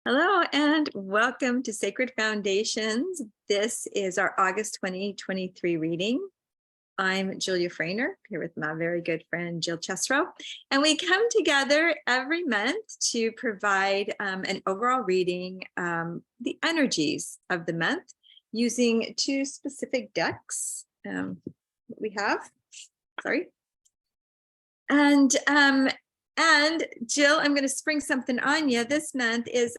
Hello and welcome to Sacred Foundations. This is our August 2023 reading. I'm Julia Fechner, here with my very good friend Jill Chesrow, and we come together every month to provide an overall reading, the energies of the month, using two specific decks we have. Sorry. And Jill, I'm going to spring something on you. This month is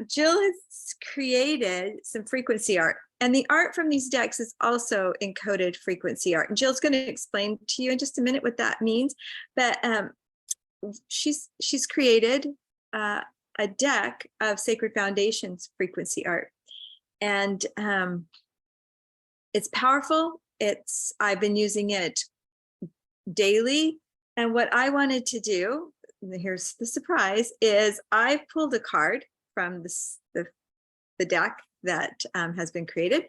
Jill has created some frequency art, and the art from these decks is also encoded frequency art. And Jill's going to explain to you in just a minute what that means. But she's created a deck of Sacred Foundations frequency art, and it's powerful. I've been using it daily, and what I wanted to do, here's the surprise, is I pulled a card from the deck that has been created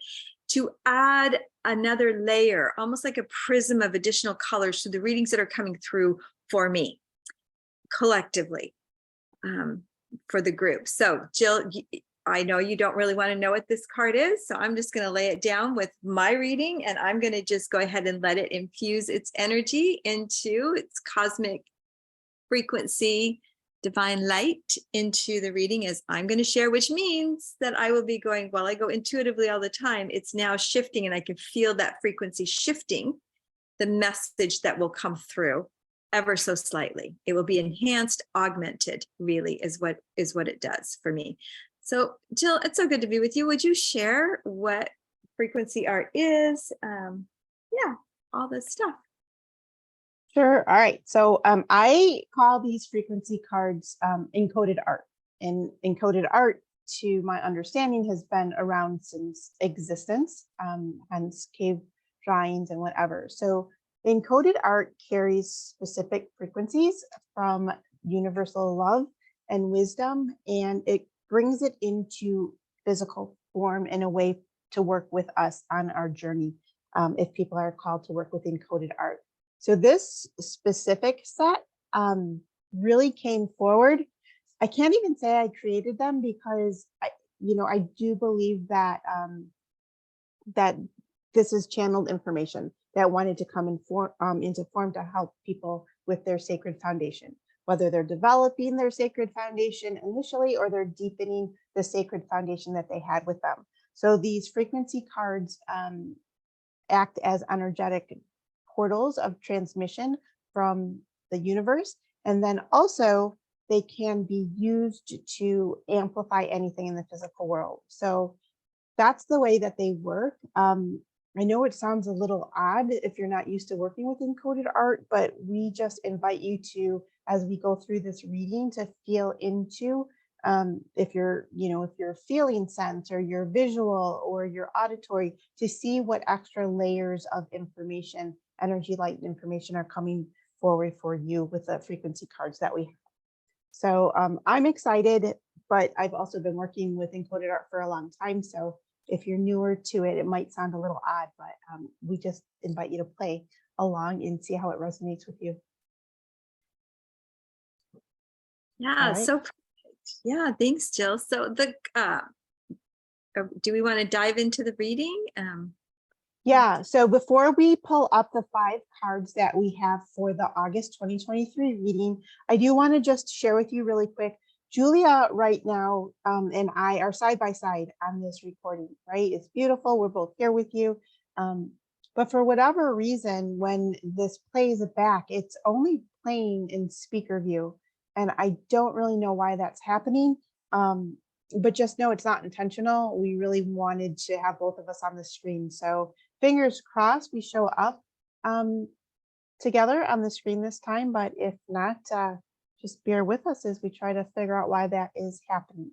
to add another layer, almost like a prism of additional colors to the readings that are coming through for me collectively for the group. So Jill, I know you don't really want to know what this card is, so I'm just going to lay it down with my reading, and I'm going to just go ahead and let it infuse its energy into its cosmic frequency, divine light into the reading as I'm going to share, which means that I will be going, well, I go intuitively all the time. It's now shifting, and I can feel that frequency shifting the message that will come through ever so slightly. It will be enhanced, augmented, really is what it does for me. So Jill, it's so good to be with you. Would you share what frequency art is? Yeah, all this stuff. Sure. All right. So I call these frequency cards encoded art. And encoded art, to my understanding, has been around since existence, hence cave drawings and whatever. So encoded art carries specific frequencies from universal love and wisdom, and it brings it into physical form in a way to work with us on our journey, if people are called to work with encoded art. So this specific set really came forward. I can't even say I created them, because I do believe that that this is channeled information that wanted to come into form to help people with their sacred foundation, whether they're developing their sacred foundation initially or they're deepening the sacred foundation that they had with them. So these frequency cards act as energetic portals of transmission from the universe, and then also they can be used to amplify anything in the physical world. So that's the way that they work. I know it sounds a little odd if you're not used to working with encoded art, but we just invite you to, as we go through this reading, to feel into if you're feeling sense, or your visual or your auditory, to see what extra layers of information, energy, light, and information are coming forward for you with the frequency cards that we have. So I'm excited, but I've also been working with encoded art for a long time. So if you're newer to it, it might sound a little odd, but we just invite you to play along and see how it resonates with you. Yeah, right. So yeah, thanks, Jill. So do we want to dive into the reading? Yeah, so before we pull up the 5 cards that we have for the August 2023 reading, I do want to just share with you really quick. Julia right now and I are side by side on this recording, right? It's beautiful. We're both here with you. But for whatever reason, when this plays back, it's only playing in speaker view. And I don't really know why that's happening. But just know it's not intentional. We really wanted to have both of us on the screen. So fingers crossed we show up together on the screen this time. But if not, just bear with us as we try to figure out why that is happening.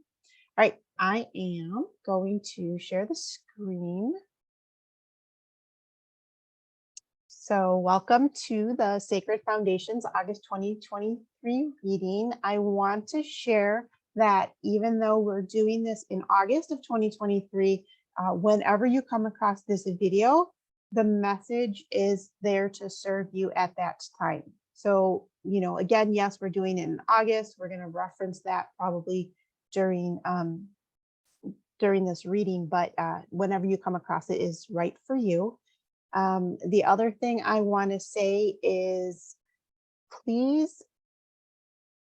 All right, I am going to share the screen. So welcome to the Sacred Foundations August 2023 reading. I want to share that even though we're doing this in August of 2023, whenever you come across this video, the message is there to serve you at that time. So, you know, again, yes, we're doing it in August. We're going to reference that probably during this reading, but whenever you come across it is right for you. The other thing I want to say is please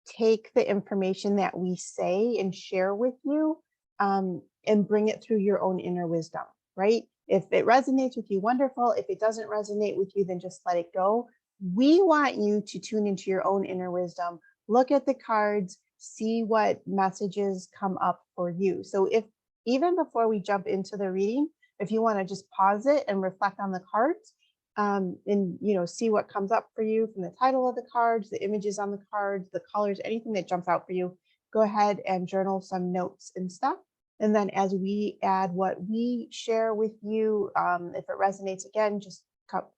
take the information that we say and share with you and bring it through your own inner wisdom, right? If it resonates with you, wonderful. If it doesn't resonate with you, then just let it go. We want you to tune into your own inner wisdom, look at the cards, see what messages come up for you. So if even before we jump into the reading, if you want to just pause it and reflect on the cards, and you know, see what comes up for you from the title of the cards, the images on the cards, the colors, anything that jumps out for you, go ahead and journal some notes and stuff. And then as we add what we share with you, if it resonates again, just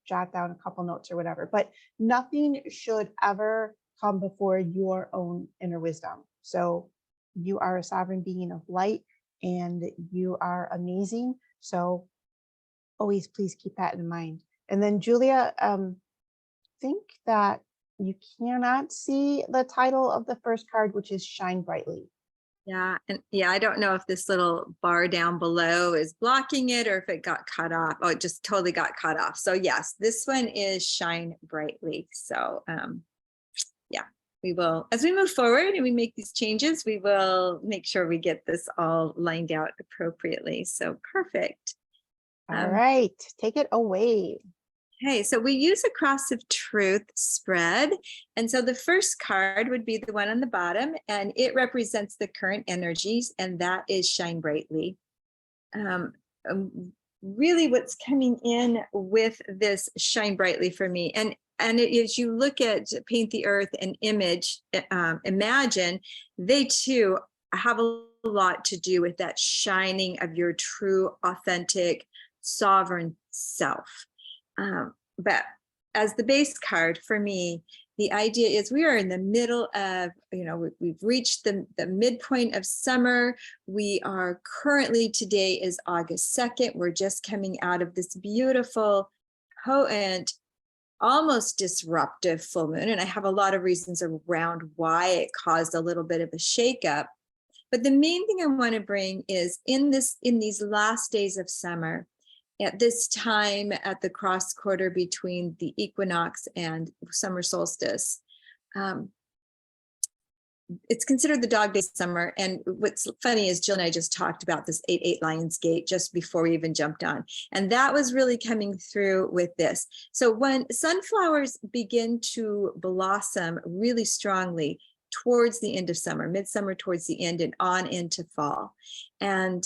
jot down a couple notes or whatever. But nothing should ever come before your own inner wisdom. So you are a sovereign being of light and you are amazing. So always please keep that in mind. And then Julia, think that you cannot see the title of the first card, which is Shine Brightly. Yeah, and yeah, I don't know if this little bar down below is blocking it or if it got cut off. Oh, it just totally got cut off. So yes, this one is Shine Brightly. So yeah, we will, as we move forward and we make these changes, we will make sure we get this all lined out appropriately. So perfect. All right, take it away. Okay, so we use a cross of truth spread. And so the first card would be the one on the bottom, and it represents the current energies, and that is Shine Brightly. Really what's coming in with this Shine Brightly for me, and as you look at Paint the Earth and Imagine, they too have a lot to do with that shining of your true, authentic, sovereign self. But as the base card for me, the idea is we are in the middle of, you know, we've reached the midpoint of summer. We are currently, today is August 2nd. We're just coming out of this beautiful, potent, almost disruptive full moon. And I have a lot of reasons around why it caused a little bit of a shakeup. But the main thing I want to bring is in these last days of summer, at this time at the cross quarter between the equinox and summer solstice, it's considered the dog day summer. And what's funny is Jill and I just talked about this 8-8 Lion's Gate just before we even jumped on. And that was really coming through with this. So when sunflowers begin to blossom really strongly towards the end of summer, midsummer towards the end and on into fall. And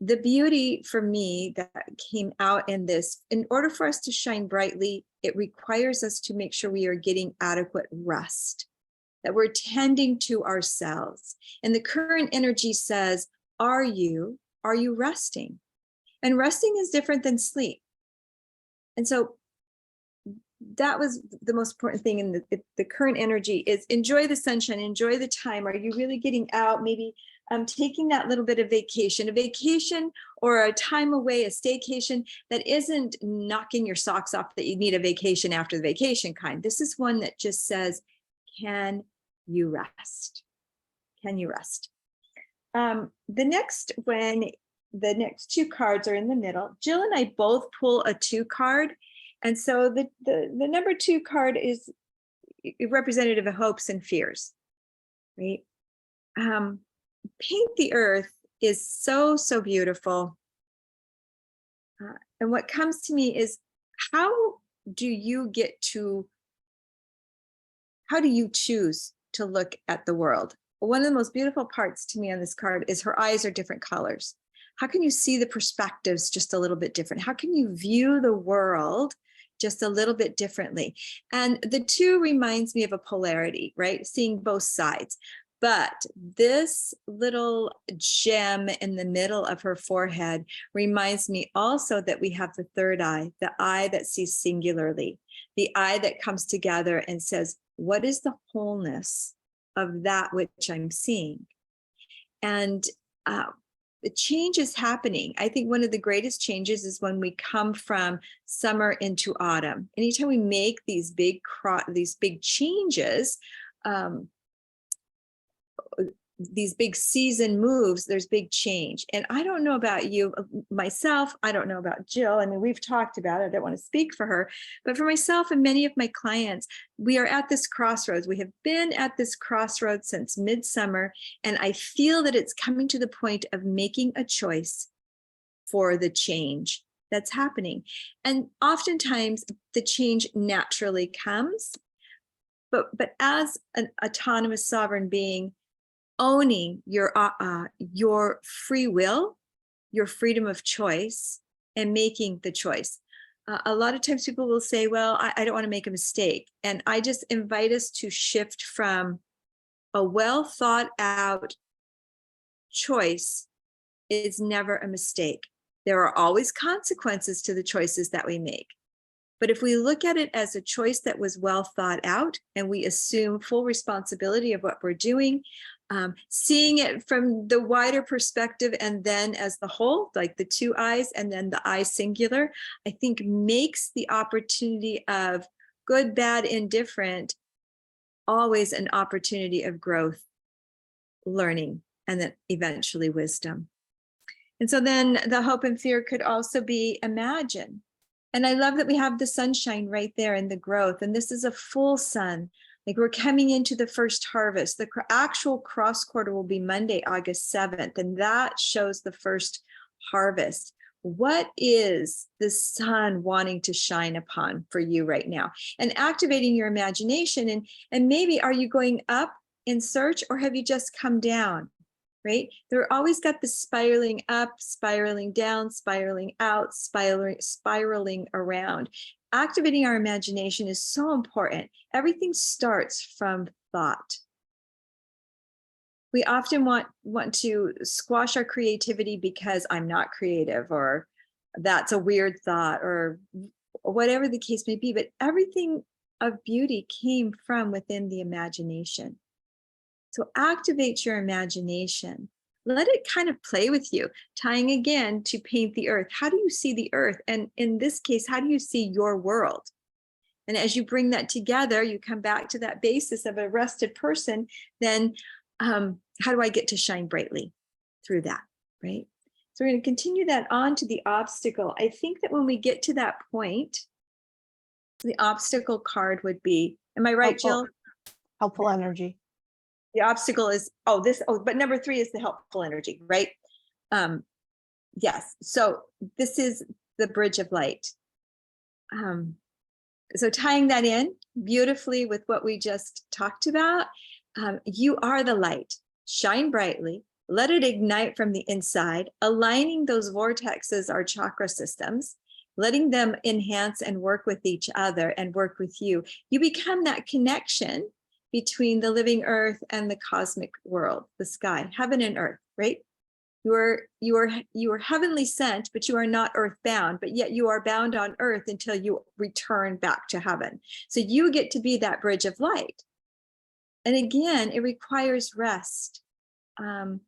the beauty for me that came out in this, in order for us to shine brightly, it requires us to make sure we are getting adequate rest, that we're tending to ourselves. And the current energy says, are you resting? And resting is different than sleep. And so that was the most important thing in the current energy is enjoy the sunshine, enjoy the time. Are you really getting out? Maybe taking that little bit of vacation, a vacation or a time away, a staycation that isn't knocking your socks off that you need a vacation after the vacation kind. This is one that just says, can you rest? Can you rest? The next two cards are in the middle. Jill and I both pull a 2 card. And so the number 2 card is representative of hopes and fears, right? Paint the Earth is so, so beautiful. And what comes to me is, how do you choose to look at the world? One of the most beautiful parts to me on this card is her eyes are different colors. How can you see the perspectives just a little bit different? How can you view the world just a little bit differently? And the 2 reminds me of a polarity, right? Seeing both sides. But this little gem in the middle of her forehead reminds me also that we have the 3rd eye, the eye that sees singularly, the eye that comes together and says, what is the wholeness of that which I'm seeing? And the change is happening. I think one of the greatest changes is when we come from summer into autumn. Anytime we make these big changes, these big season moves, there's big change. And I don't know about you, myself, I don't know about Jill. I mean, we've talked about it. I don't want to speak for her, but for myself and many of my clients, we are at this crossroads. We have been at this crossroads since midsummer, and I feel that it's coming to the point of making a choice for the change that's happening. And oftentimes the change naturally comes, but as an autonomous sovereign being, owning your free will, your freedom of choice, and making the choice. A lot of times people will say, well, I don't want to make a mistake. And I just invite us to shift from a well thought out choice is never a mistake. There are always consequences to the choices that we make. But if we look at it as a choice that was well thought out and we assume full responsibility of what we're doing, seeing it from the wider perspective and then as the whole, like the two eyes and then the eye singular, I think makes the opportunity of good, bad, indifferent always an opportunity of growth, learning, and then eventually wisdom. And so then the hope and fear could also be imagine. And I love that we have the sunshine right there in the growth. And this is a full sun. Like we're coming into the first harvest. The actual cross quarter will be Monday, August 7th. And that shows the first harvest. What is the sun wanting to shine upon for you right now? And activating your imagination. And maybe are you going up in search, or have you just come down? Right? They're always got the spiraling up, spiraling down, spiraling out, spiraling around. Activating our imagination is so important. Everything starts from thought. We often want to squash our creativity because I'm not creative, or that's a weird thought, or whatever the case may be. But everything of beauty came from within the imagination. So activate your imagination. Let it kind of play with you, tying again to paint the earth. How do you see the earth? And in this case, how do you see your world? And as you bring that together, you come back to that basis of a rested person, then how do I get to shine brightly through that, right? So we're going to continue that on to the obstacle. I think that when we get to that point, the obstacle card would be, am I right, Jill? Helpful energy. The obstacle is, but number 3 is the helpful energy, right? Yes, so this is the bridge of light. So tying that in beautifully with what we just talked about, you are the light. Shine brightly, let it ignite from the inside, aligning those vortexes, our chakra systems, letting them enhance and work with each other and work with you. You become that connection between the living earth and the cosmic world, the sky, heaven and earth, right? You are heavenly sent, but you are not earthbound, but yet you are bound on earth until you return back to heaven. So you get to be that bridge of light. And again, it requires rest, some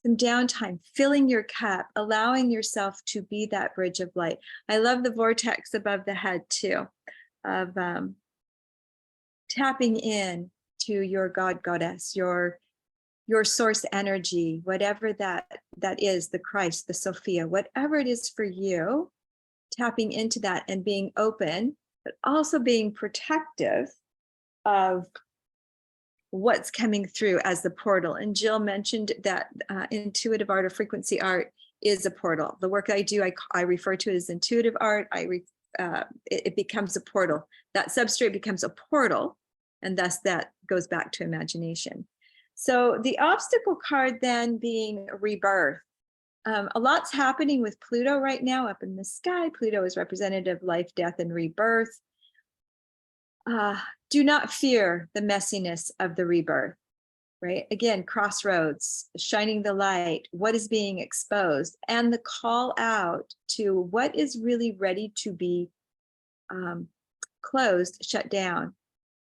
downtime, filling your cup, allowing yourself to be that bridge of light. I love the vortex above the head too, of tapping in to your God, goddess, your source energy, whatever that is, the Christ, the Sophia, whatever it is for you, tapping into that and being open, but also being protective of what's coming through as the portal. And Jill mentioned that intuitive art or frequency art is a portal. The work I do, I refer to it as intuitive art. It becomes a portal. That substrate becomes a portal, and thus that goes back to imagination. So the obstacle card then being rebirth. A lot's happening with Pluto right now up in the sky. Pluto is representative of life, death, and rebirth. Do not fear the messiness of the rebirth, right? Again, crossroads, shining the light, what is being exposed, and the call out to what is really ready to be closed, shut down,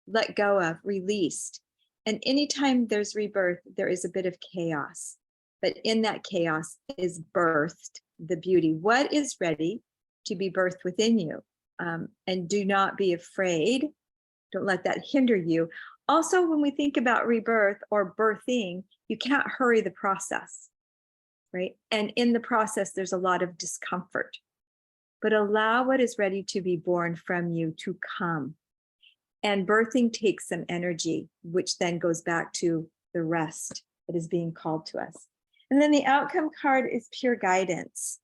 let go of, released. And anytime there's rebirth, there is a bit of chaos. but in that chaos is birthed the beauty. What is ready to be birthed within you? And do not be afraid. Don't let that hinder you. Also, when we think about rebirth or birthing, you can't hurry the process, right? And in the process, there's a lot of discomfort, but allow what is ready to be born from you to come. And birthing takes some energy, which then goes back to the rest that is being called to us. And then the outcome card is pure guidance.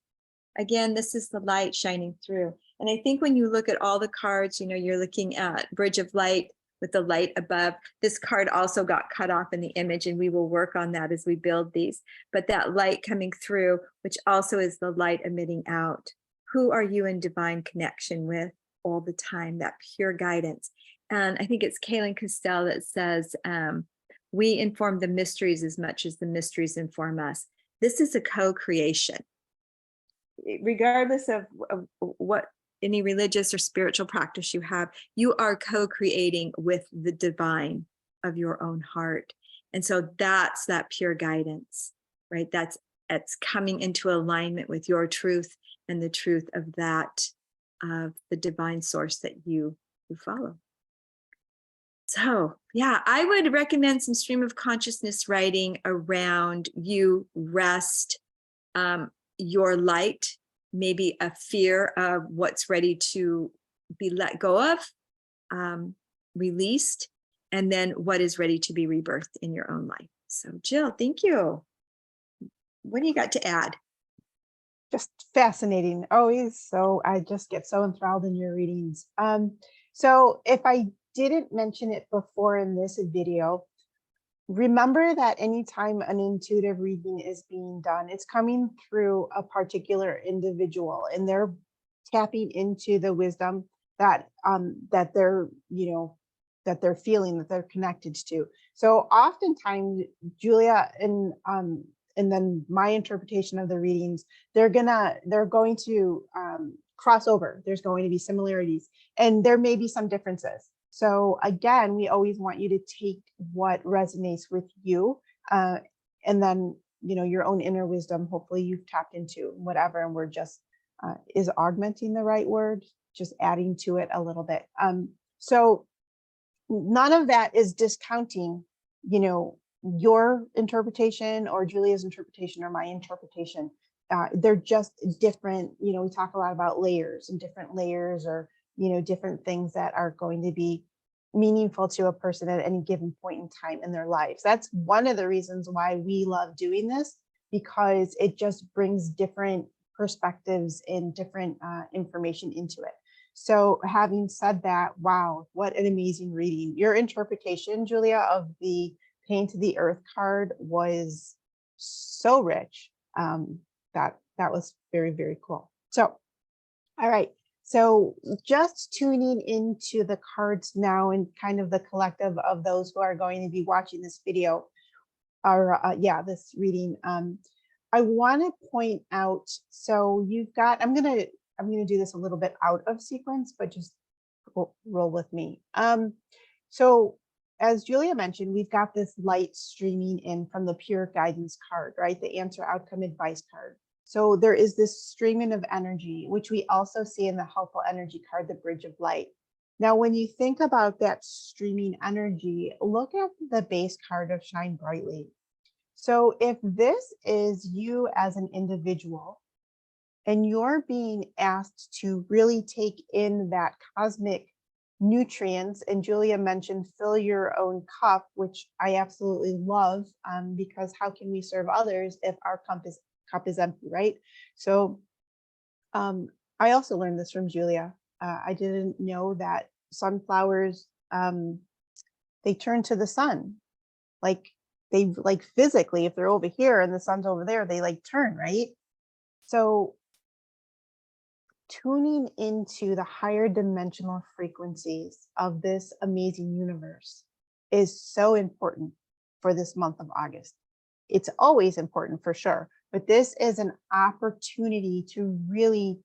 Again, this is the light shining through. And I think when you look at all the cards, you know, you're looking at Bridge of Light with the light above. This card also got cut off in the image, and we will work on that as we build these. But that light coming through, which also is the light emitting out. Who are you in divine connection with all the time? That pure guidance. And I think it's Kaylin Castell that says, we inform the mysteries as much as the mysteries inform us. This is a co-creation. Regardless of what any religious or spiritual practice you have, you are co-creating with the divine of your own heart. And so that's that pure guidance, right? That's coming into alignment with your truth and the truth of that, of the divine source that you follow. So yeah, I would recommend some stream of consciousness writing around you rest, your light, maybe a fear of what's ready to be let go of, released, and then what is ready to be rebirthed in your own life. So Jill, thank you. What do you got to add? Just fascinating, always. So I just get so enthralled in your readings. So if I didn't mention it before in this video, remember that anytime an intuitive reading is being done, it's coming through a particular individual, and they're tapping into the wisdom that that they're, you know, that they're feeling, that they're connected to. So oftentimes, Julia and then my interpretation of the readings, they're going to cross over. There's going to be similarities, and there may be some differences. So again, we always want you to take what resonates with you, and then, you know, your own inner wisdom. Hopefully you've tapped into whatever, and we're just is augmenting the right word, just adding to it a little bit. So none of that is discounting, you know, your interpretation or Julia's interpretation or my interpretation. They're just different. You know, we talk a lot about layers and different layers, or, you know, different things that are going to be meaningful to a person at any given point in time in their lives. That's one of the reasons why we love doing this, because it just brings different perspectives and different information into it. So having said that, wow, what an amazing reading. Your interpretation, Julia, of the Pain to the Earth card was so rich. That was very, very cool. So, all right. So just tuning into the cards now, and kind of the collective of those who are going to be watching this video, or this reading. I want to point out, so you've got, I'm gonna do this a little bit out of sequence, but just roll with me. So as Julia mentioned, we've got this light streaming in from the pure guidance card, right? The answer, outcome, advice card. So there is this streaming of energy, which we also see in the helpful energy card, the Bridge of Light. Now, when you think about that streaming energy, look at the base card of Shine Brightly. So if this is you as an individual, and you're being asked to really take in that cosmic nutrients, and Julia mentioned fill your own cup, which I absolutely love, because how can we serve others if our cup is empty, right? So I also learned this from Julia. I didn't know that sunflowers, they turn to the sun, like physically, if they're over here and the sun's over there, they like turn, right? So tuning into the higher dimensional frequencies of this amazing universe is so important for this month of August. It's always important for sure, but this is an opportunity to really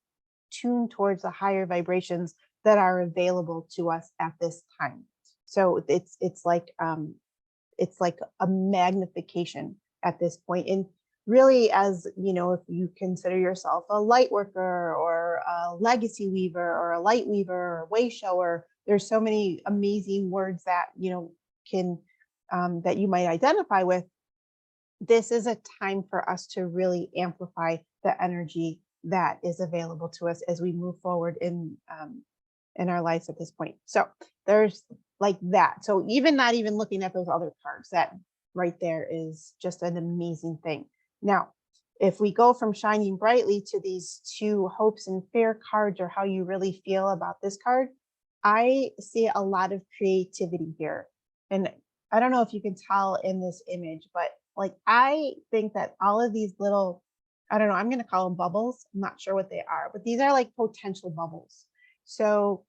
tune towards the higher vibrations that are available to us at this time. So it's like a magnification at this point. And really, as you know, if you consider yourself a light worker or a legacy weaver or a light weaver or way shower, there's so many amazing words that, you know, can that you might identify with. This is a time for us to really amplify the energy that is available to us as we move forward in our lives at this point. So there's like that. So even not even looking at those other cards, that right there is just an amazing thing. Now, if we go from shining brightly to these two hopes and fear cards, or how you really feel about this card, I see a lot of creativity here. And I don't know if you can tell in this image, but like, I think that all of these little, I don't know, I'm going to call them bubbles. I'm not sure what they are, but these are like potential bubbles. So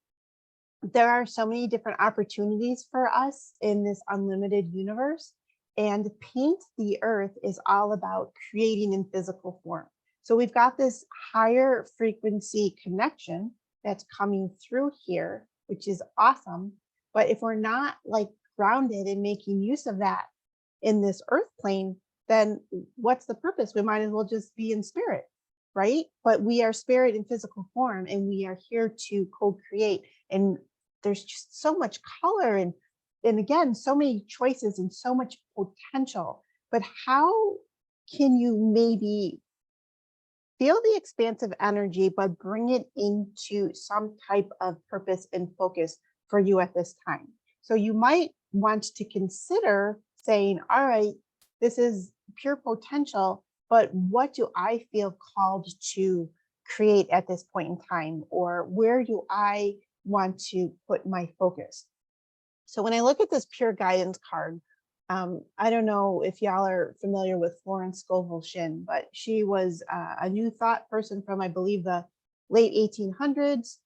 there are so many different opportunities for us in this unlimited universe. And Paint the Earth is all about creating in physical form. So we've got this higher frequency connection that's coming through here, which is awesome. But if we're not like grounded and making use of that in this earth plane, then what's the purpose? We might as well just be in spirit, right? But we are spirit in physical form, and we are here to co-create. And there's just so much color and again, so many choices and so much potential. But how can you maybe feel the expansive energy, but bring it into some type of purpose and focus for you at this time? So you might want to consider saying, all right, this is pure potential, but what do I feel called to create at this point in time? Or where do I want to put my focus? So when I look at this pure guidance card, I don't know if y'all are familiar with Florence Scovel Shinn, but she was a New Thought person from, I believe, the late 1800s.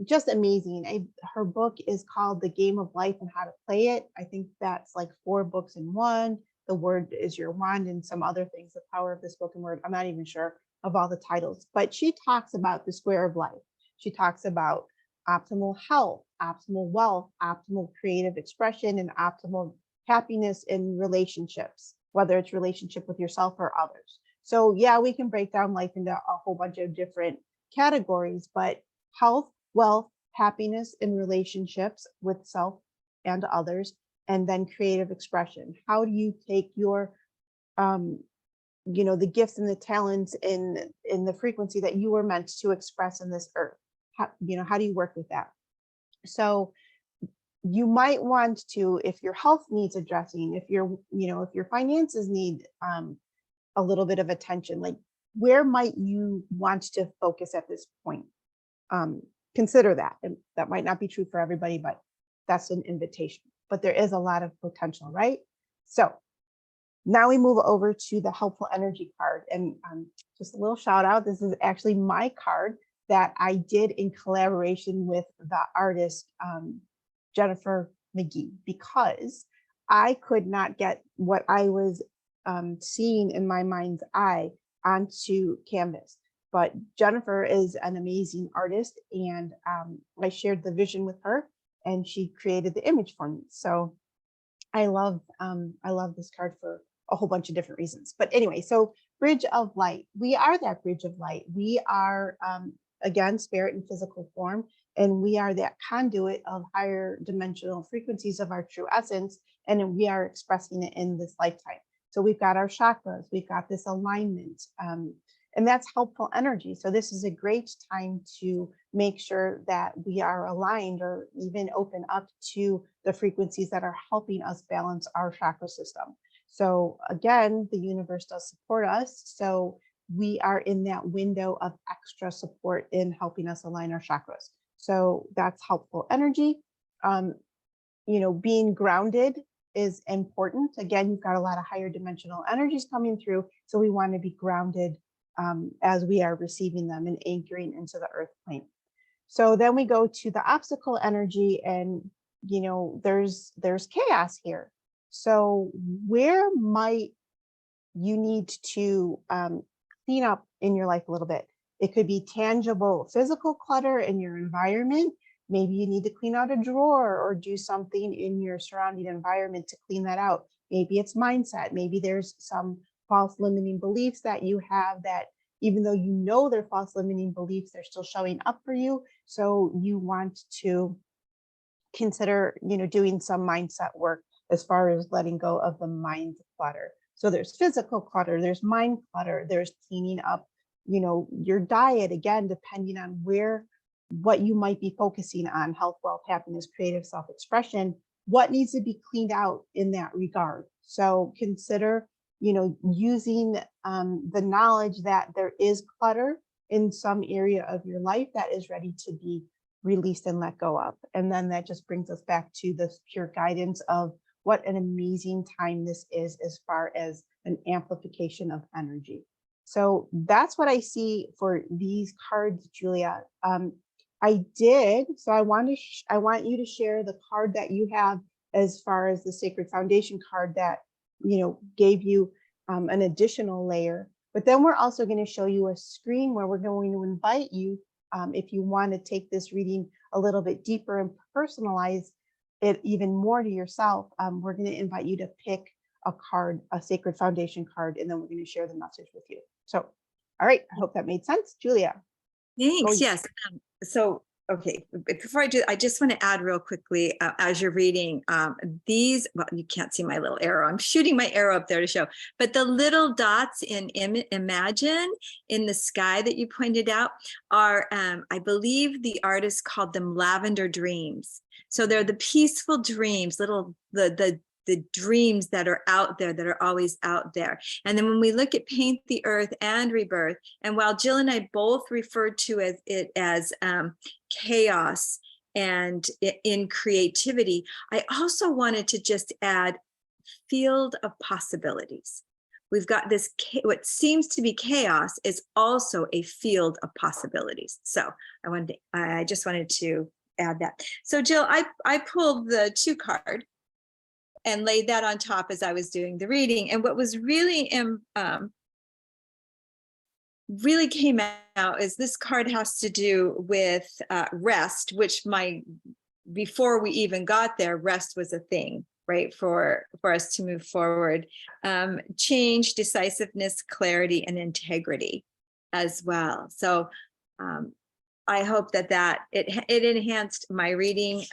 Just amazing. Her book is called The Game of Life and How to Play It. I think that's like 4 books in one. The Word is Your Wand and some other things, The Power of the Spoken Word. I'm not even sure of all the titles, but she talks about the square of life. She talks about optimal health, optimal wealth, optimal creative expression, and optimal happiness in relationships, whether it's relationship with yourself or others. So yeah, we can break down life into a whole bunch of different categories, but health, wealth, happiness in relationships with self and others, and then creative expression. How do you take your you know, the gifts and the talents in the frequency that you were meant to express in this earth? How, you know, how do you work with that? So you might want to, if your health needs addressing, if your, you know, if your finances need a little bit of attention, like where might you want to focus at this point? Consider that. And that might not be true for everybody, but that's an invitation. But there is a lot of potential, right? So now we move over to the helpful energy card. And just a little shout out, this is actually my card that I did in collaboration with the artist Jennifer McGee, because I could not get what I was seeing in my mind's eye onto canvas. But Jennifer is an amazing artist, and I shared the vision with her, and she created the image for me. So I love this card for a whole bunch of different reasons. But anyway, so Bridge of Light. We are that bridge of light. We are again, spirit in physical form, and we are that conduit of higher dimensional frequencies of our true essence, and we are expressing it in this lifetime. So we've got our chakras, we've got this alignment, and that's helpful energy. So this is a great time to make sure that we are aligned, or even open up to the frequencies that are helping us balance our chakra system. So again, the universe does support us. So we are in that window of extra support in helping us align our chakras. So that's helpful energy. You know, being grounded is important. Again, you've got a lot of higher dimensional energies coming through. So we want to be grounded as we are receiving them and anchoring into the earth plane. So then we go to the obstacle energy, and, you know, there's chaos here. So where might you need to clean up in your life a little bit? It could be tangible physical clutter in your environment. Maybe you need to clean out a drawer or do something in your surrounding environment to clean that out. Maybe it's mindset. Maybe there's some false limiting beliefs that you have that even though you know they're false limiting beliefs, they're still showing up for you. So you want to consider, doing some mindset work as far as letting go of the mind clutter. So there's physical clutter, there's mind clutter, there's cleaning up, your diet, again, depending on what you might be focusing on, health, wealth, happiness, creative self-expression, what needs to be cleaned out in that regard. So consider, using the knowledge that there is clutter in some area of your life that is ready to be released and let go of. And then that just brings us back to this pure guidance of what an amazing time this is as far as an amplification of energy. So that's what I see for these cards, Julia. So I want you to share the card that you have as far as the Sacred Foundation card that, gave you an additional layer. But then we're also going to show you a screen where we're going to invite you, if you want to take this reading a little bit deeper and personalize it even more to yourself, we're going to invite you to pick a card, a Sacred Foundation card, and then we're going to share the message with you. So, all right, I hope that made sense. Julia. Thanks. Yes. So, okay, before I do, I just want to add real quickly, as you're reading these, well, you can't see my little arrow. I'm shooting my arrow up there to show, but the little dots in Imagine in the sky that you pointed out are, I believe the artist called them lavender dreams. So they're the peaceful dreams, the dreams that are out there, that are always out there. And then when we look at Paint the Earth and Rebirth, and while Jill and I both referred to it as chaos and in creativity, I also wanted to just add field of possibilities. We've got this, what seems to be chaos is also a field of possibilities. So I just wanted to add that. So Jill, I pulled the 2 card and laid that on top as I was doing the reading. And what was really really came out is this card has to do with rest, which before we even got there, rest was a thing, right? For us to move forward. Change, decisiveness, clarity, and integrity as well. So I hope that it enhanced my reading,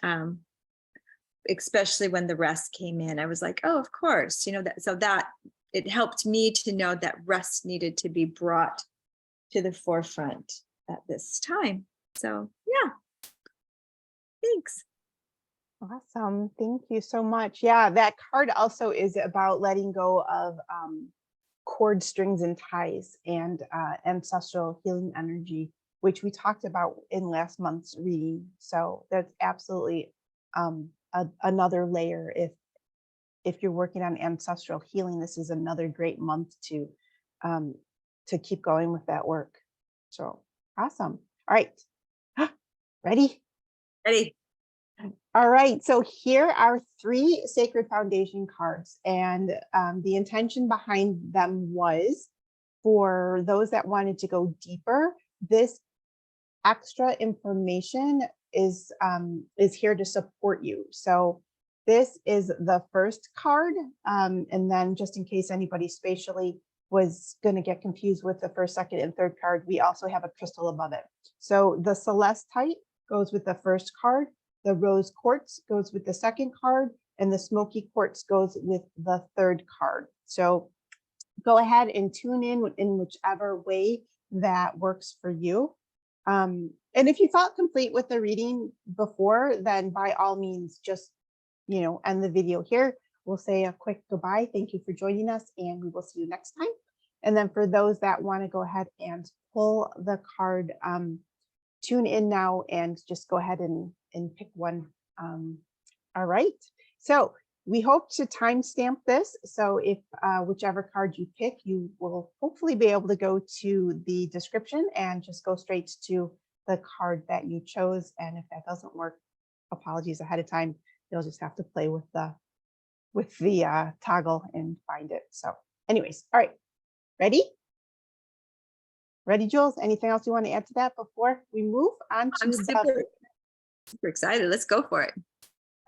especially when the rest came in. I was like, oh, of course, that it helped me to know that rest needed to be brought to the forefront at this time. So yeah, thanks. Awesome. Thank you so much. Yeah, that card also is about letting go of cord strings and ties and ancestral healing energy, which we talked about in last month's reading. So that's absolutely another layer. If you're working on ancestral healing, this is another great month to keep going with that work. So awesome. All right. Ready? Ready. All right. So here are 3 Sacred Foundation cards, and the intention behind them was for those that wanted to go deeper. This extra information is here to support you. So this is the first card, and then just in case anybody spatially was going to get confused with the first, second, and third card, we also have a crystal above it. So the celestite goes with the first card, the rose quartz goes with the second card, and the smoky quartz goes with the third card. So go ahead and tune in whichever way that works for you. And if you felt complete with the reading before, then by all means, just, end the video here. We'll say a quick goodbye. Thank you for joining us, and we will see you next time. And then for those that want to go ahead and pull the card, tune in now and just go ahead and pick one. All right. So we hope to timestamp this. So if whichever card you pick, you will hopefully be able to go to the description and just go straight to the card that you chose. And if that doesn't work, apologies ahead of time. You'll just have to play with the toggle and find it. So anyways, all right. Ready? Ready, Jules? Anything else you want to add to that before we move on to I'm super excited. Let's go for it.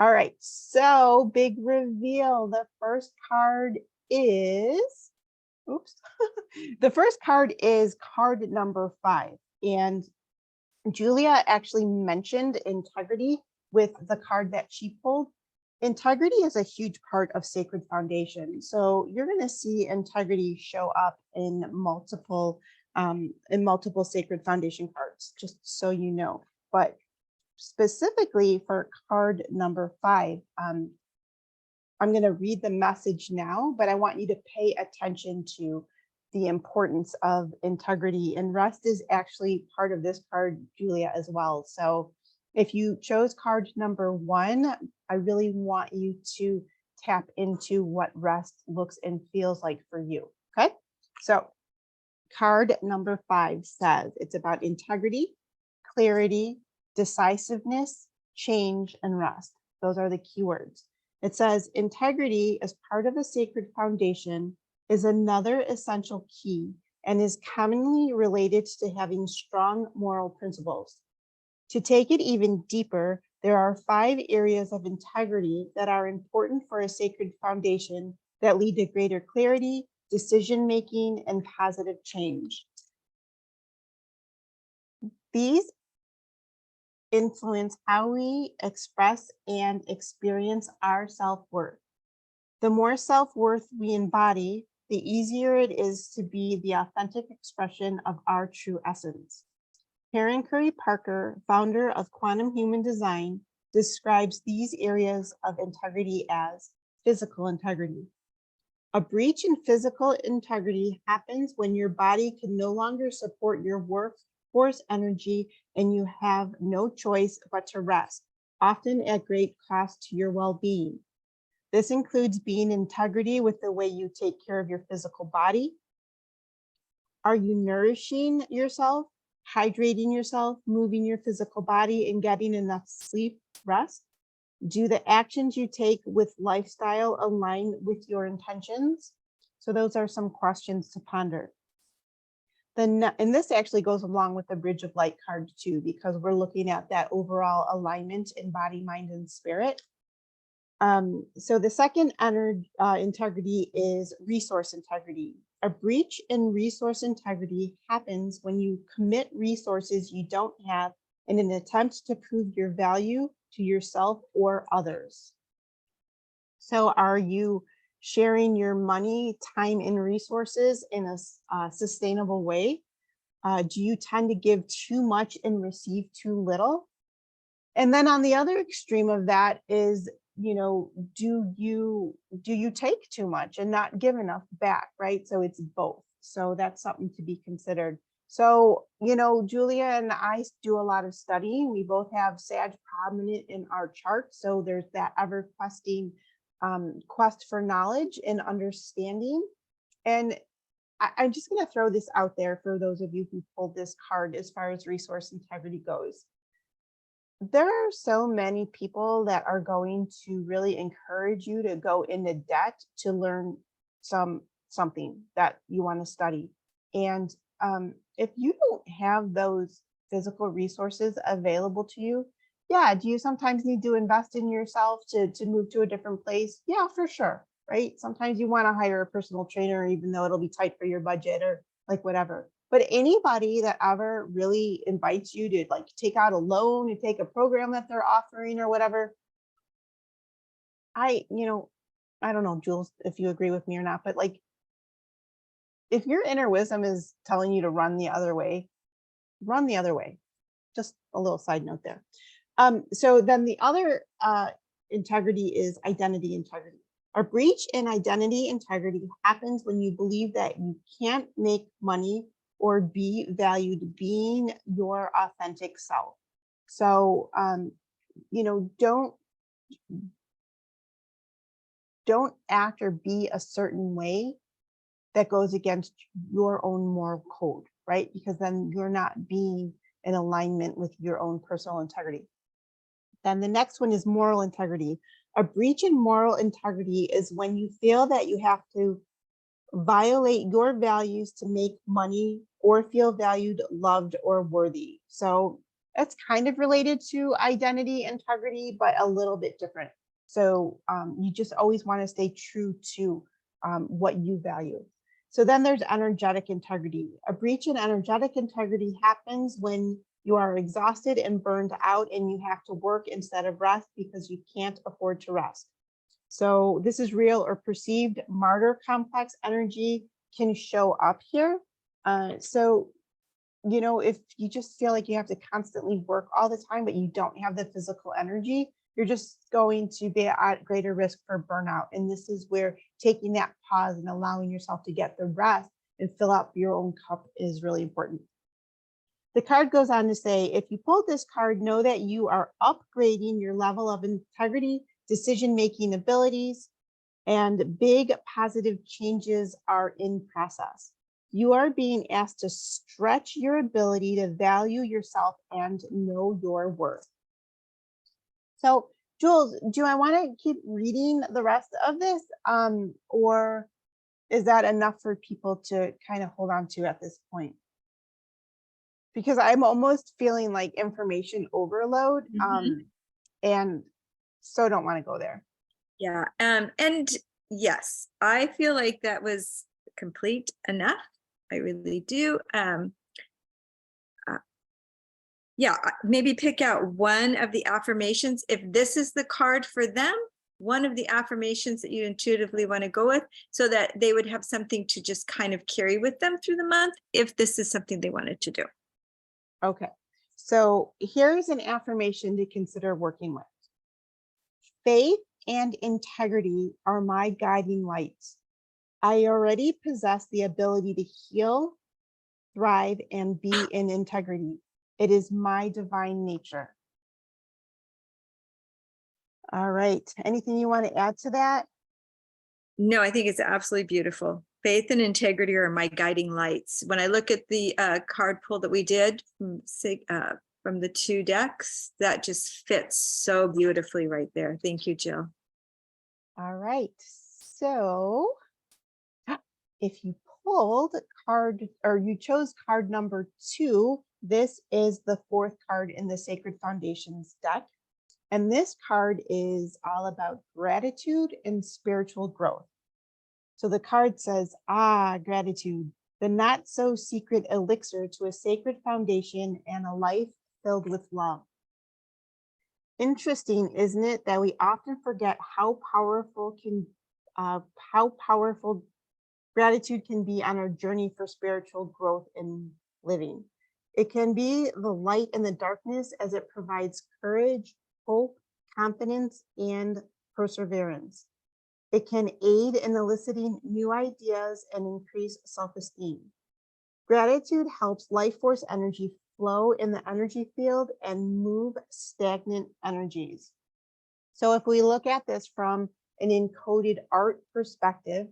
All right, so big reveal. The first card is oops. The first card is card number 5. And Julia actually mentioned integrity with the card that she pulled. Integrity is a huge part of Sacred Foundation. So you're going to see integrity show up in multiple Sacred Foundation cards, just so you know. But specifically for card number 5, I'm going to read the message now, but I want you to pay attention to the importance of integrity, and rest is actually part of this card, Julia, as well. So if you chose card number 1, I really want you to tap into what rest looks and feels like for you. Okay, so card number 5 says it's about integrity, clarity, decisiveness, change, and rest. Those are the keywords. It says integrity as part of a sacred foundation is another essential key and is commonly related to having strong moral principles. To take it even deeper, there are 5 areas of integrity that are important for a sacred foundation that lead to greater clarity, decision-making, and positive change. These influence how we express and experience our self-worth. The more self-worth we embody, the easier it is to be the authentic expression of our true essence. Karen Curry Parker, founder of Quantum Human Design, describes these areas of integrity as physical integrity. A breach in physical integrity happens when your body can no longer support your workforce energy and you have no choice but to rest, often at great cost to your well-being. This includes being in integrity with the way you take care of your physical body. Are you nourishing yourself, hydrating yourself, moving your physical body, and getting enough sleep, rest? Do the actions you take with lifestyle align with your intentions? So those are some questions to ponder. And this actually goes along with the Bridge of Light card too, because we're looking at that overall alignment in body, mind, and spirit. So the second integrity is resource integrity. A breach in resource integrity happens when you commit resources you don't have in an attempt to prove your value to yourself or others. So are you sharing your money, time, and resources in a sustainable way? Do you tend to give too much and receive too little? And then on the other extreme of that is, do you take too much and not give enough back, right? So it's both. So that's something to be considered. So, Julia and I do a lot of studying. We both have Sag prominent in our chart. So there's that ever questing quest for knowledge and understanding. And I'm just going to throw this out there for those of you who pulled this card as far as resource integrity goes. There are so many people that are going to really encourage you to go into debt to learn something that you want to study. And if you don't have those physical resources available to you, yeah, do you sometimes need to invest in yourself to move to a different place? Yeah, for sure, right? Sometimes you want to hire a personal trainer, even though it'll be tight for your budget or like whatever. But anybody that ever really invites you to like take out a loan and take a program that they're offering or whatever, I don't know, Jules, if you agree with me or not, but like, if your inner wisdom is telling you to run the other way, run the other way. Just a little side note there. So then the other integrity is identity integrity. A breach in identity integrity happens when you believe that you can't make money or be valued being your authentic self. So, don't act or be a certain way that goes against your own moral code, right? Because then you're not being in alignment with your own personal integrity. Then the next one is moral integrity. A breach in moral integrity is when you feel that you have to violate your values to make money or feel valued, loved, or worthy. So that's kind of related to identity integrity, but a little bit different. So you just always want to stay true to what you value. So then there's energetic integrity. A breach in energetic integrity happens when you are exhausted and burned out and you have to work instead of rest because you can't afford to rest. So this is real or perceived martyr complex energy can show up here. So, you know, if you just feel like you have to constantly work all the time, but you don't have the physical energy, you're just going to be at greater risk for burnout. And this is where taking that pause and allowing yourself to get the rest and fill up your own cup is really important. The card goes on to say, if you pulled this card, know that you are upgrading your level of integrity, decision-making abilities, and big positive changes are in process. You are being asked to stretch your ability to value yourself and know your worth. So, Jules, do I want to keep reading the rest of this, or is that enough for people to kind of hold on to at this point? Because I'm almost feeling like information overload, and so don't want to go there. Yeah, and yes, I feel like that was complete enough. I really do. Yeah, maybe pick out one of the affirmations. If this is the card for them, one of the affirmations that you intuitively want to go with, so that they would have something to just kind of carry with them through the month, if this is something they wanted to do. Okay, so here's an affirmation to consider working with. Faith and integrity are my guiding lights. I already possess the ability to heal, thrive, and be in integrity. It is my divine nature. All right. Anything you want to add to that? No, I think it's absolutely beautiful. Faith and integrity are my guiding lights. When I look at the card pull that we did from the 2 decks, that just fits so beautifully right there. Thank you, Jill. All right. So if you pulled card, or you chose card number 2, this is the 4th card in the Sacred Foundations deck. And this card is all about gratitude and spiritual growth. So the card says, gratitude, the not so secret elixir to a sacred foundation and a life filled with love. Interesting, isn't it, that we often forget how powerful gratitude can be on our journey for spiritual growth and living. It can be the light in the darkness as it provides courage, hope, confidence, and perseverance. It can aid in eliciting new ideas and increase self-esteem. Gratitude helps life force energy flow in the energy field and move stagnant energies. So if we look at this from an encoded art perspective,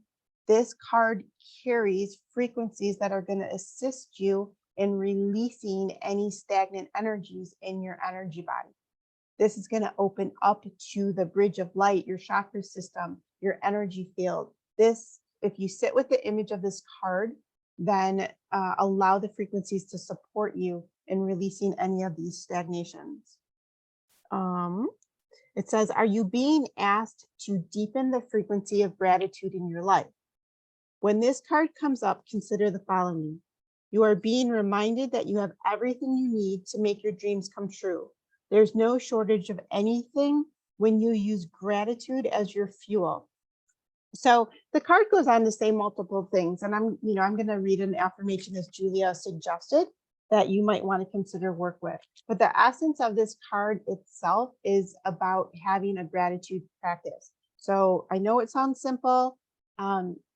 this card carries frequencies that are going to assist you in releasing any stagnant energies in your energy body. This is going to open up to the bridge of light, your chakra system, your energy field. This, if you sit with the image of this card, then allow the frequencies to support you in releasing any of these stagnations. It says, are you being asked to deepen the frequency of gratitude in your life? When this card comes up, consider the following. You are being reminded that you have everything you need to make your dreams come true. There's no shortage of anything when you use gratitude as your fuel. So the card goes on to say multiple things, and I'm going to read an affirmation as Julia suggested that you might want to consider work with. But the essence of this card itself is about having a gratitude practice. So I know it sounds simple.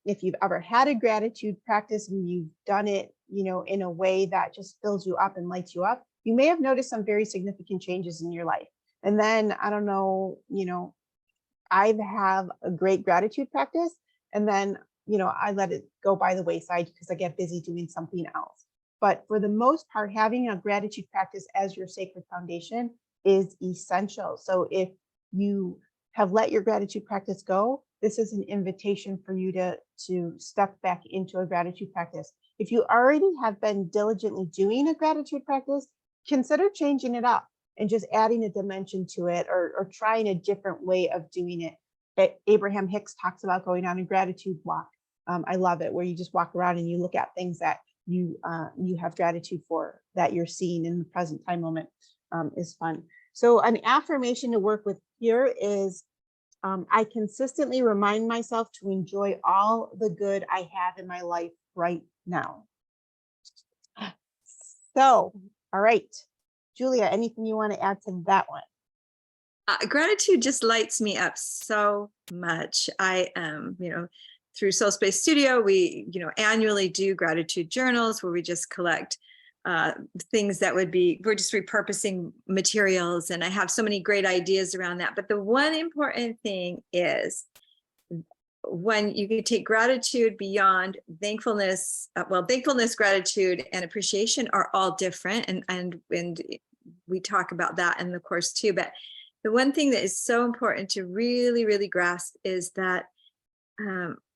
If you've ever had a gratitude practice and you've done it, in a way that just fills you up and lights you up, you may have noticed some very significant changes in your life. And then, I don't know, I have a great gratitude practice, and then, I let it go by the wayside because I get busy doing something else. But for the most part, having a gratitude practice as your sacred foundation is essential. So if you have let your gratitude practice go, this is an invitation for you to step back into a gratitude practice. If you already have been diligently doing a gratitude practice, consider changing it up and just adding a dimension to it, or trying a different way of doing it. Abraham Hicks talks about going on a gratitude walk. I love it, where you just walk around and you look at things that you have gratitude for, that you're seeing in the present time moment. Is fun. So an affirmation to work with here is, I consistently remind myself to enjoy all the good I have in my life right now. So, all right, Julia, anything you want to add to that one? Gratitude just lights me up so much. I through Soul Space Studio, we, annually do gratitude journals where we just collect things that we're just repurposing materials. And I have so many great ideas around that. But the one important thing is when you can take gratitude beyond thankfulness, thankfulness, gratitude, and appreciation are all different. And we talk about that in the course too. But the one thing that is so important to really, really grasp is that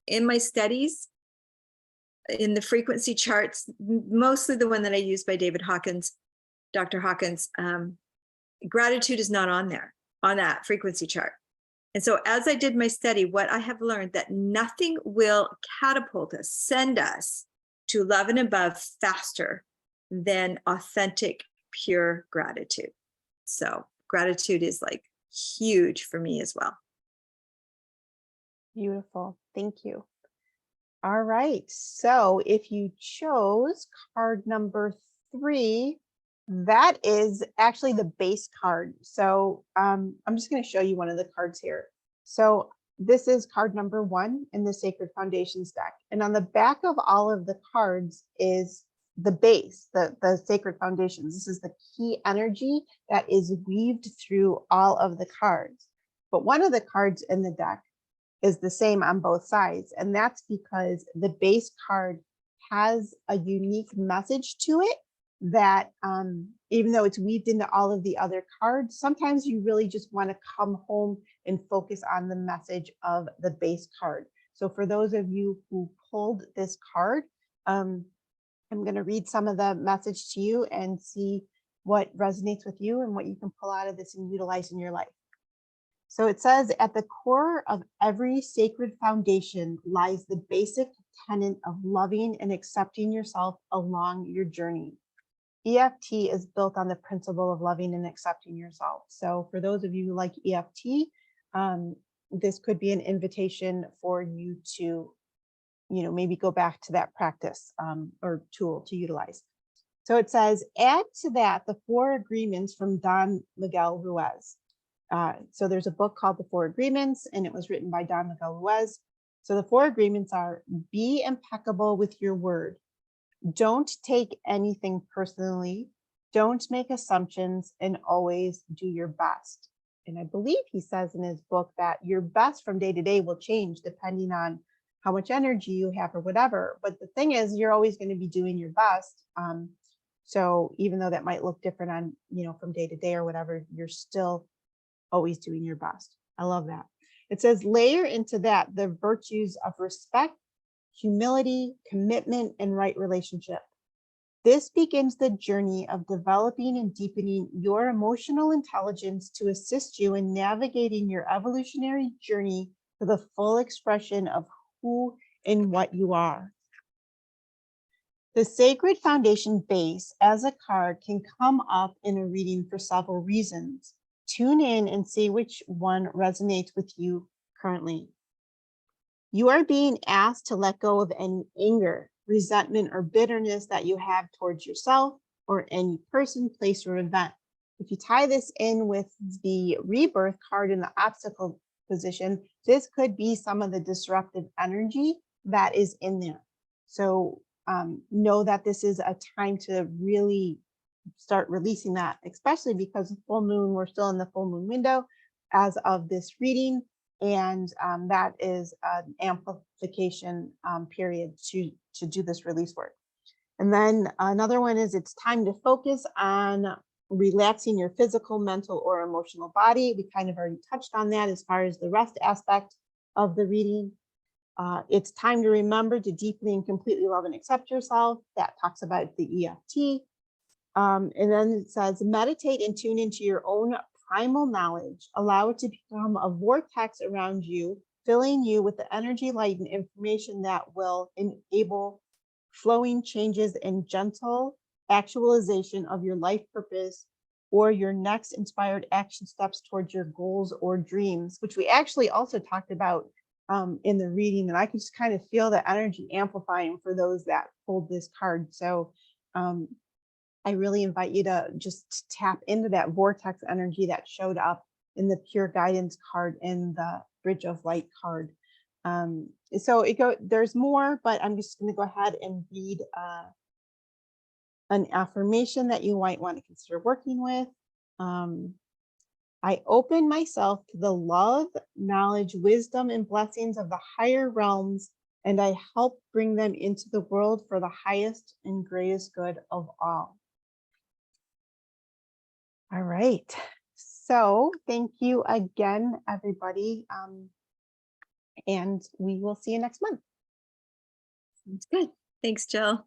in my studies, in the frequency charts, mostly the one that I use by David Hawkins, Dr. Hawkins, gratitude is not on there, on that frequency chart. And so as I did my study, what I have learned that nothing will catapult us, send us to love and above faster than authentic, pure gratitude. So gratitude is like huge for me as well. Beautiful. Thank you. All right. So if you chose card number 3, that is actually the base card. So I'm just going to show you one of the cards here. So this is card number 1 in the Sacred Foundations deck. And on the back of all of the cards is the base, the Sacred Foundations. This is the key energy that is weaved through all of the cards. But one of the cards in the deck is the same on both sides. And that's because the base card has a unique message to it that even though it's weaved into all of the other cards, sometimes you really just want to come home and focus on the message of the base card. So for those of you who pulled this card, I'm going to read some of the message to you and see what resonates with you and what you can pull out of this and utilize in your life. So it says, at the core of every sacred foundation lies the basic tenet of loving and accepting yourself along your journey. EFT is built on the principle of loving and accepting yourself. So for those of you who like EFT, this could be an invitation for you to, maybe go back to that practice or tool to utilize. So it says, add to that the 4 agreements from Don Miguel Ruiz. So there's a book called The 4 Agreements, and it was written by Don Miguel Ruiz. So the 4 agreements are: be impeccable with your word. Don't take anything personally. Don't make assumptions, and always do your best. And I believe he says in his book that your best from day to day will change depending on how much energy you have or whatever. But the thing is, you're always going to be doing your best. So even though that might look different on, from day to day or whatever, you're still always doing your best. I love that. It says, layer into that the virtues of respect, humility, commitment, and right relationship. This begins the journey of developing and deepening your emotional intelligence to assist you in navigating your evolutionary journey to the full expression of who and what you are. The Sacred Foundation base as a card can come up in a reading for several reasons. Tune in and see which one resonates with you currently. You are being asked to let go of any anger, resentment, or bitterness that you have towards yourself or any person, place, or event. If you tie this in with the Rebirth card in the obstacle position, this could be some of the disruptive energy that is in there. So know that this is a time to really start releasing that, especially because the full moon, we're still in the full moon window as of this reading. And that is an amplification period to do this release work. And then another one is it's time to focus on relaxing your physical, mental, or emotional body. We kind of already touched on that as far as the rest aspect of the reading. It's time to remember to deeply and completely love and accept yourself. That talks about the EFT. And then it says, meditate and tune into your own primal knowledge. Allow it to become a vortex around you filling you with the energy, light, and information that will enable flowing changes and gentle actualization of your life purpose or your next inspired action steps towards your goals or dreams, which we actually also talked about in the reading. And I can just kind of feel the energy amplifying for those that pulled this card. So I really invite you to just tap into that vortex energy that showed up in the pure guidance card and the bridge of light card. So there's more, but I'm just going to go ahead and read an affirmation that you might want to consider working with. I open myself to the love, knowledge, wisdom, and blessings of the higher realms, and I help bring them into the world for the highest and greatest good of all. All right. So thank you again, everybody. And we will see you next month. Sounds good. Thanks, Jill.